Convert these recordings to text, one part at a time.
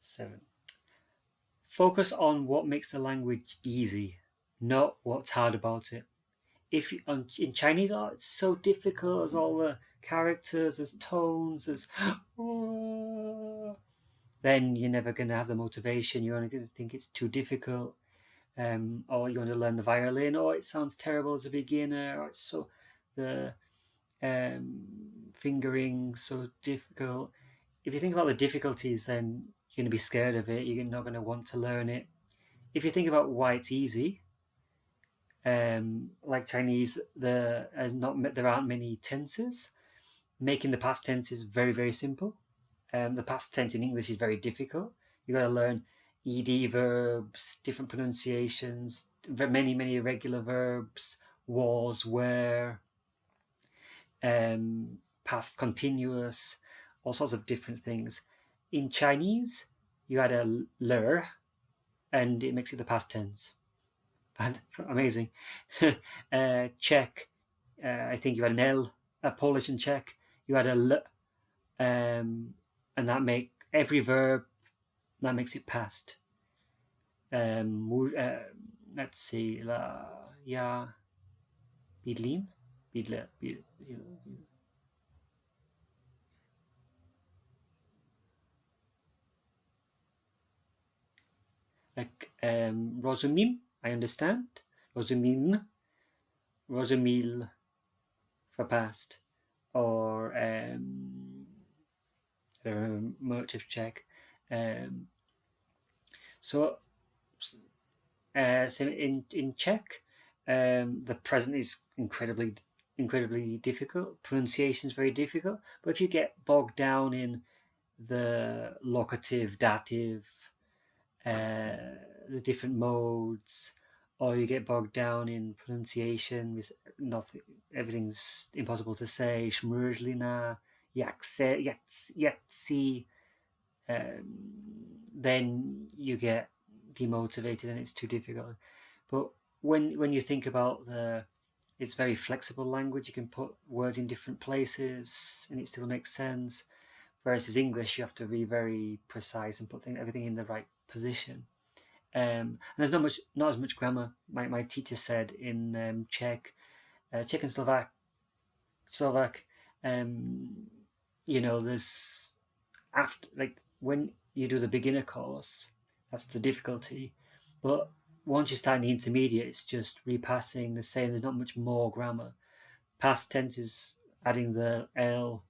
7. Focus on what makes the language easy, not what's hard about it. If you, in Chinese, oh, it's so difficult. There's all the characters, there's tones, there's then you're never going to have the motivation. You're only going to think it's too difficult. Or you want to learn the violin. Oh, it sounds terrible as a beginner. Or it's so the fingering so difficult. If you think about the difficulties, then you're going to be scared of it. You're not going to want to learn it. If you think about why it's easy, like Chinese, there aren't many tenses. Making the past tense is very, very simple. The past tense in English is very difficult. You've got to learn ed verbs, different pronunciations, many, many irregular verbs, was, were, past continuous, all sorts of different things. In Chinese, you add a ler, and it makes it the past tense. Amazing. Czech, I think you had an L. Polish and Czech, you had a L, and that make every verb that makes it past. Let's see, ja, bidlím, bidle, like rozumím, I understand. Rozumím, rozumil for past, or much of Czech. So in Czech, the present is incredibly difficult. Pronunciation is very difficult. But if you get bogged down in the locative, dative, the different modes, or you get bogged down in pronunciation with everything's impossible to say, shmrzlina, yaksi, then you get demotivated and it's too difficult. But when you think about it's very flexible language, you can put words in different places and it still makes sense. Whereas in English, you have to be very precise and put everything in the right position. And there's not as much grammar. My teacher said in Czech and Slovak, there's after, like, when you do the beginner course, that's the difficulty. But once you start in the intermediate, it's just repassing the same. There's not much more grammar. Past tense is adding the L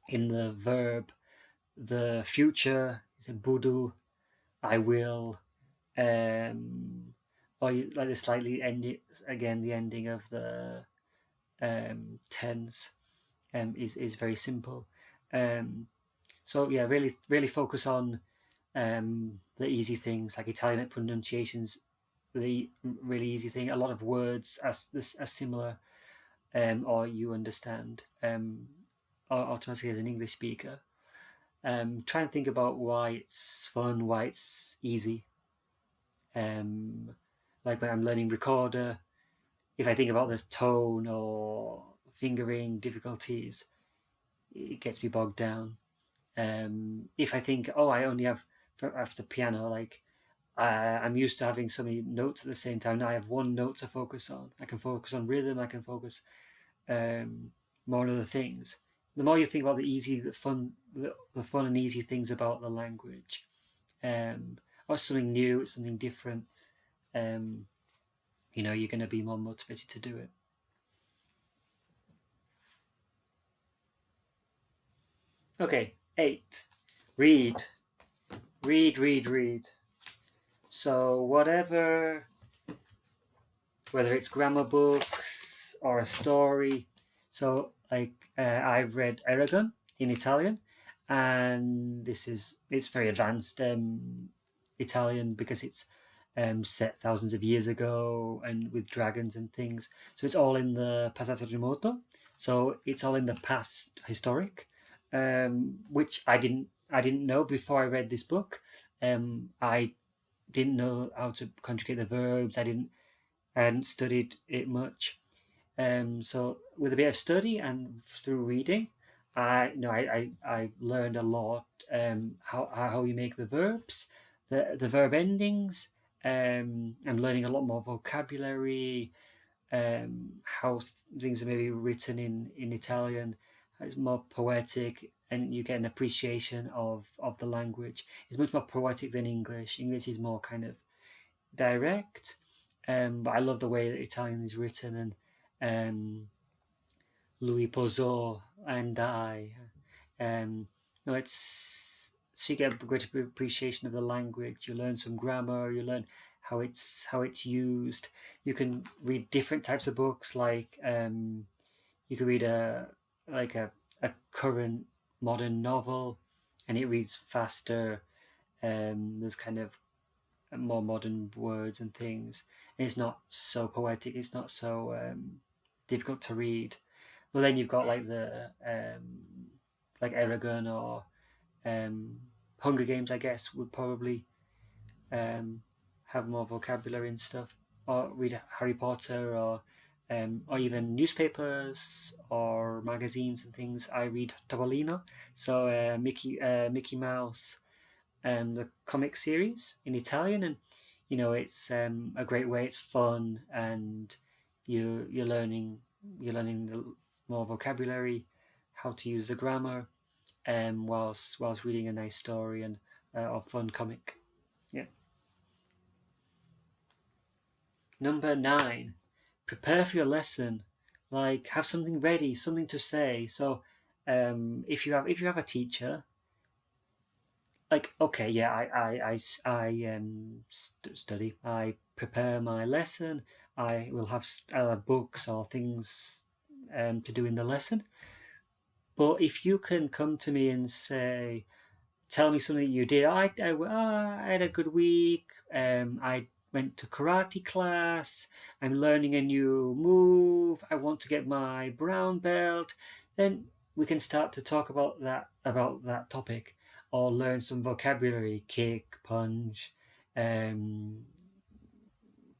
in the verb. The future is a budu, I will, or like the slightly ending again. The ending of the tense is very simple. So yeah, really focus on the easy things, like Italian pronunciations. The really easy thing. A lot of words are similar, or you understand automatically as an English speaker. Try and think about why it's fun, why it's easy. Like when I'm learning recorder, if I think about the tone or fingering difficulties, it gets me bogged down. If I think, I only have after piano, like I'm used to having so many notes at the same time. Now I have one note to focus on. I can focus on rhythm. I can focus more on other things. The more you think about the fun and easy things about the language, or something new, something different, you're going to be more motivated to do it. Okay, 8. Read. So whether it's grammar books or a story. So like I've read Eragon in Italian, and it's very advanced Italian because it's set thousands of years ago and with dragons and things. So it's all in the passato remoto. So it's all in the past historic, which I didn't know before I read this book. I didn't know how to conjugate the verbs. I hadn't studied it much. So with a bit of study and through reading, I learned a lot, how you make the verbs, the verb endings. I'm learning a lot more vocabulary, how things are maybe written in Italian. It's more poetic, and you get an appreciation of the language. It's much more poetic than English. English is more kind of direct, but I love the way that Italian is written, and Louis Pozzo and I. No, it's so you get a great appreciation of the language. You learn some grammar. You learn how it's used. You can read different types of books. Like you can read like a current modern novel, and it reads faster. There's kind of more modern words and things. And it's not so poetic. It's not so difficult to read. Well, then you've got like the like Eragon or um, Hunger Games. I guess would probably um, have more vocabulary and stuff, or read Harry Potter, or even newspapers or magazines and things. I read Topolino, so Mickey Mouse, the comic series in Italian, and it's a great way. It's fun, and you're learning the more vocabulary, how to use the grammar, whilst reading a nice story and or fun comic. Yeah. Number 9, prepare for your lesson. Like have something ready, something to say. So if you have a teacher, like okay, yeah, study. I prepare my lesson. I will have books or things to do in the lesson. But if you can come to me and say, tell me something you did. I had a good week. I went to karate class. I'm learning a new move. I want to get my brown belt. Then we can start to talk about that topic, or learn some vocabulary: kick, punch, um,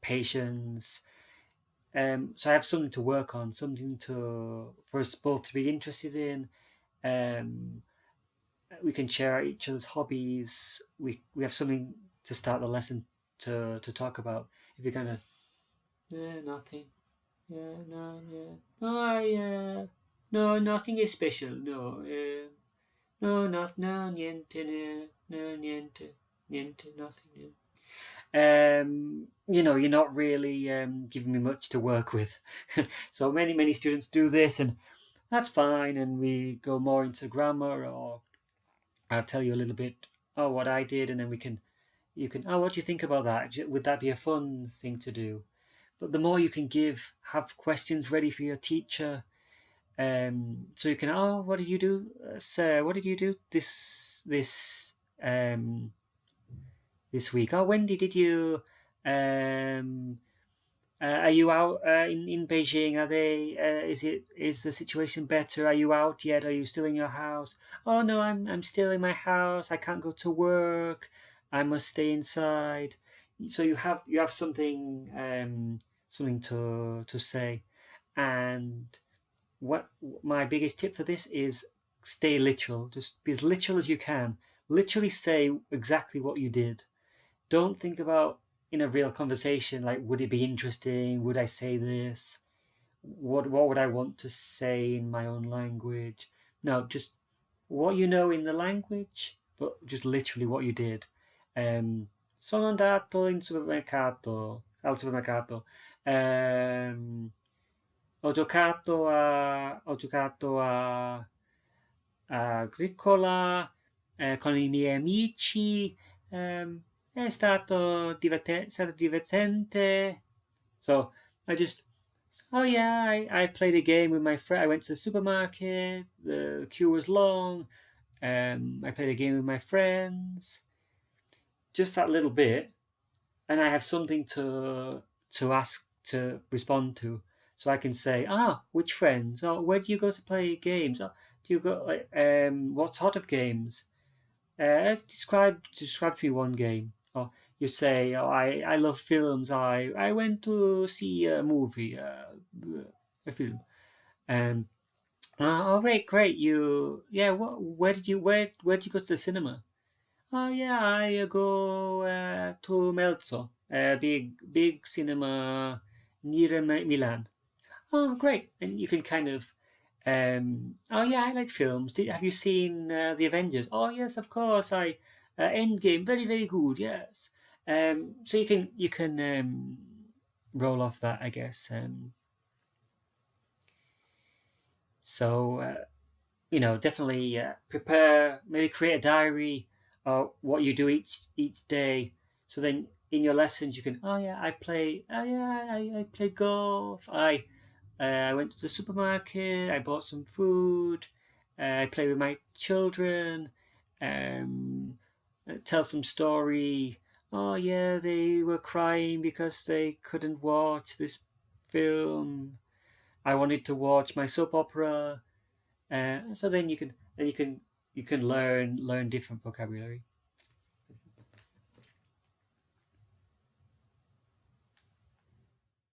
patience. So I have something to work on, something for us both to be interested in. Um, we can share each other's hobbies. We have something to start the lesson to talk about. If you're kind of nothing, no, no, no, nothing is special. No, no, not no, niente, no, niente, niente, nothing. You're not really giving me much to work with. So many students do this, and that's fine. And we go more into grammar, or I'll tell you a little bit, what I did, and then you can, what do you think about that? Would that be a fun thing to do? But the more you can have questions ready for your teacher, so you can, what did you do, sir? What did you do um, this week? Oh, Wendy, did you, um, are you out in Beijing? Are they? Is the situation better? Are you out yet? Are you still in your house? Oh no, I'm still in my house. I can't go to work. I must stay inside. So you have something to say, and what my biggest tip for this is stay literal. Just be as literal as you can. Literally say exactly what you did. Don't think about in a real conversation like, would it be interesting? Would I say this? What would I want to say in my own language? No, just what you know in the language, but just literally what you did. Sono andato al supermercato. Ho giocato a Agricola con i miei amici. È stato divertente. So I just, oh yeah, I played a game with my friend. I went to the supermarket. The queue was long. I played a game with my friends. Just that little bit, and I have something to respond to. So I can say, which friends? Oh, where do you go to play games? Oh, do you go like what sort of games? Describe to me one game. Or you say, oh, I love films. I went to see a movie, a film. Um, Oh, great, great. Yeah. Where did you go to the cinema? Oh, yeah. I go to Melzo, a big cinema near Milan. Oh, great. And you can kind of, oh yeah, I like films. Have you seen the Avengers? Oh yes, of course. Endgame, very good. Yes. So you can roll off that, I guess. So definitely prepare. Maybe create a diary of what you do each day. So then in your lessons you can. Oh yeah, I play. Oh yeah, I play golf. I went to the supermarket. I bought some food. I play with my children. Um, tell some story. Oh yeah, they were crying because they couldn't watch this film. I wanted to watch my soap opera. So then you can learn different vocabulary.